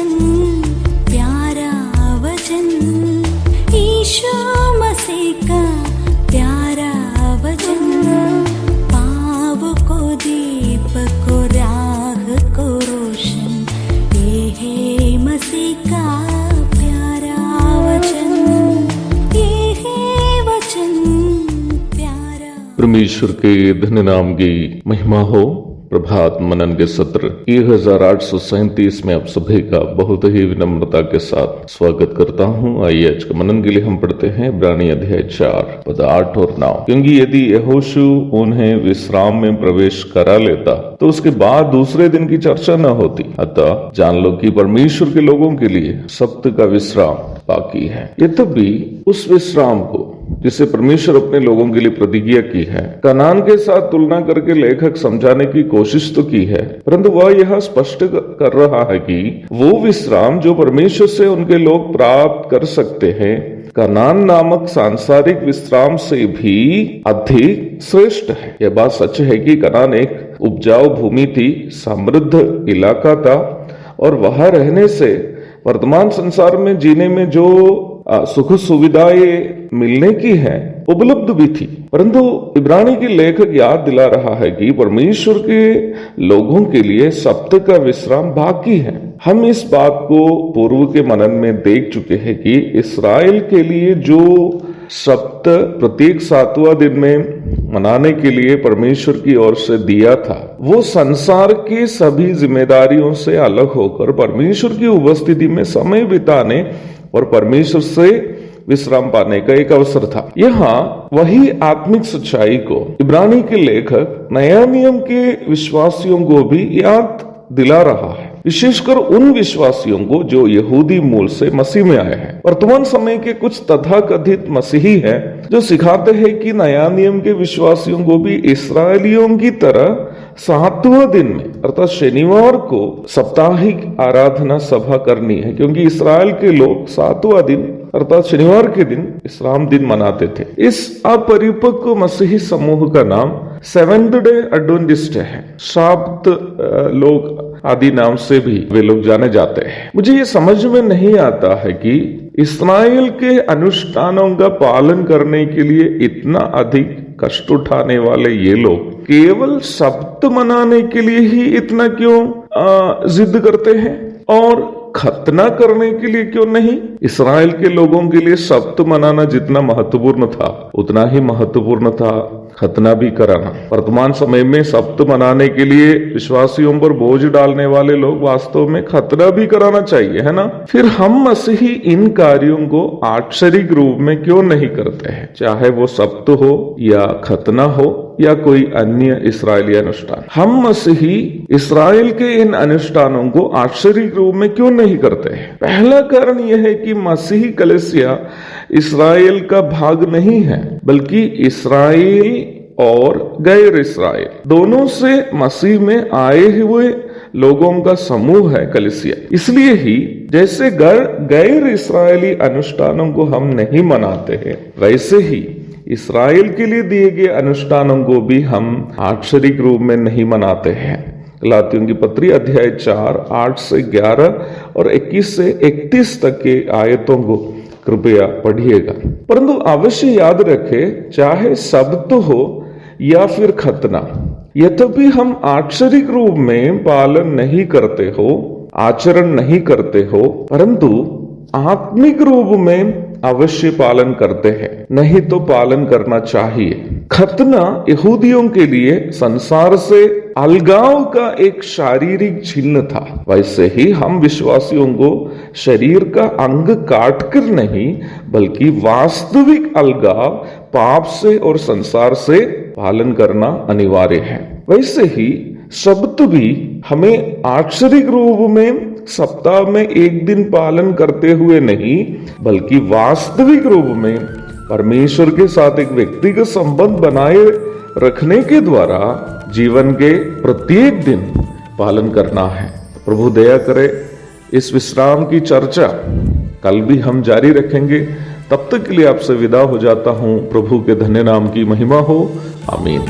वचन, प्यारा वचन, ईशो मसीह का प्यारा वचन, पाव को दीप को राह को रोशन, ये है मसीह का प्यारा वचन, ये है वचन प्यारा। परमेश्वर के धन्य नाम की महिमा हो। प्रभात मनन के सत्र 1837 में आप सभी का बहुत ही विनम्रता के साथ स्वागत करता हूं। आइए आज के मनन के लिए हम पढ़ते हैं इब्रानी अध्याय 4 पद 8 और 9। क्योंकि यदि यहोशू उन्हें विश्राम में प्रवेश करा लेता तो उसके बाद दूसरे दिन की चर्चा न होती। अतः जान लो कि परमेश्वर के लोगों के लिए सब्त का विश्राम बाकी है। ये तब भी उस विश्राम को जिसे परमेश्वर अपने लोगों के लिए प्रतिज्ञा की है, कनान के साथ तुलना करके लेखक समझाने की कोशिश तो की है, परंतु वह यह स्पष्ट कर रहा है कि वो विश्राम जो परमेश्वर से उनके लोग प्राप्त कर सकते हैं, कनान नामक सांसारिक विश्राम से भी अधिक श्रेष्ठ है। यह बात सच है कि कनान एक उपजाऊ भूमि थी, समृद्ध इलाका था और वहां रहने से वर्तमान संसार में जीने में जो सुख सुविधाएं मिलने की है उपलब्ध भी थी। परंतु इब्रानी के लेखक याद दिला रहा है कि परमेश्वर के लोगों के लिए सब्त का विश्राम बाकी है। हम इस बात को पूर्व के मनन में देख चुके हैं कि इस्राएल के लिए जो सब्त प्रत्येक 7वां दिन में मनाने के लिए परमेश्वर की ओर से दिया था, वो संसार के सभी जिम्मेदारियों से अलग होकर परमेश्वर की उपस्थिति में समय बिताने और परमेश्वर से विश्राम पाने का एक अवसर था। यहाँ वही आत्मिक सच्चाई को इब्रानी के लेखक नया नियम के विश्वासियों को भी याद दिला रहा है, विशेषकर उन विश्वासियों को जो यहूदी मूल से मसीह में आए हैं। वर्तमान समय के कुछ तथाकथित मसीही हैं जो सिखाते हैं कि नया नियम के विश्वासियों को भी इस्राएलियों की तरह 7वां दिन में अर्थात शनिवार को साप्ताहिक आराधना सभा करनी है, क्योंकि इस्राएल के लोग 7वां दिन अर्थात शनिवार के दिन विश्राम दिन मनाते थे। इस अपरिपक्व मसीही समूह का नाम सेवेंथ डे एडवेंटिस्ट है। शाब्द लोग आदि नाम से भी वे लोग जाने जाते हैं। मुझे ये समझ में नहीं आता है कि इस्राएल के अनुष्ठानों का पालन करने के लिए इतना अधिक कष्ट उठाने वाले ये लोग केवल सब्त मनाने के लिए ही इतना क्यों जिद करते हैं और खतना करने के लिए क्यों नहीं। इस्राएल के लोगों के लिए सब्त मनाना जितना महत्वपूर्ण था उतना ही महत्वपूर्ण था खतना भी कराना। वर्तमान समय में सब्त मनाने के लिए विश्वासियों पर बोझ डालने वाले लोग वास्तव में खतना भी कराना चाहिए, है ना। फिर हम मसीही इन कार्यों को आश्चर्यक रूप में क्यों नहीं करते हैं, चाहे वो सब्त हो या खतना हो या कोई अन्य इस्राएली अनुष्ठान। हम मसीही इस्राएल के इन अनुष्ठानों को आश्चर्यक रूप में क्यों नहीं करते हैं। पहला कारण यह है कि मसीही कलीसिया इस्राएल का भाग नहीं है, बल्कि इस्राएल और गैर इस्राएल दोनों से मसीह में आए हुए लोगों का समूह है कलीसिया। इसलिए ही जैसे गैर इस्राएली अनुष्ठानों को हम नहीं मनाते हैं, वैसे ही इस्राएल के लिए दिए गए अनुष्ठानों को भी हम आश्चर्यक रूप में नहीं मनाते हैं। गलातियों की पत्री अध्याय 4 8 से 11 और 21 से 31 तक के आयतों को कृपया पढ़िएगा। परंतु अवश्य याद रखें, चाहे सब्त हो या फिर खतना, यद्यपि हम आश्चर्यक रूप में पालन नहीं करते हो, आचरण नहीं करते हो, परंतु आत्मिक रूप में अवश्य पालन करते हैं, नहीं तो पालन करना चाहिए। खतना यहूदियों के लिए संसार से अलगाव का एक शारीरिक चिन्ह था, वैसे ही हम विश्वासियों को शरीर का अंग काटकर नहीं बल्कि वास्तविक अलगाव पाप से और संसार से पालन करना अनिवार्य है। वैसे ही सब्त भी हमें आश्चर्यक रूप में सप्ताह में एक दिन पालन करते हुए नहीं बल्कि वास्तविक रूप में परमेश्वर के साथ एक व्यक्तिगत संबंध बनाए रखने के द्वारा जीवन के प्रत्येक दिन पालन करना है। प्रभु दया करे, इस विश्राम की चर्चा कल भी हम जारी रखेंगे। तब तक के लिए आपसे विदा हो जाता हूं। प्रभु के धन्य नाम की महिमा हो। आमीन।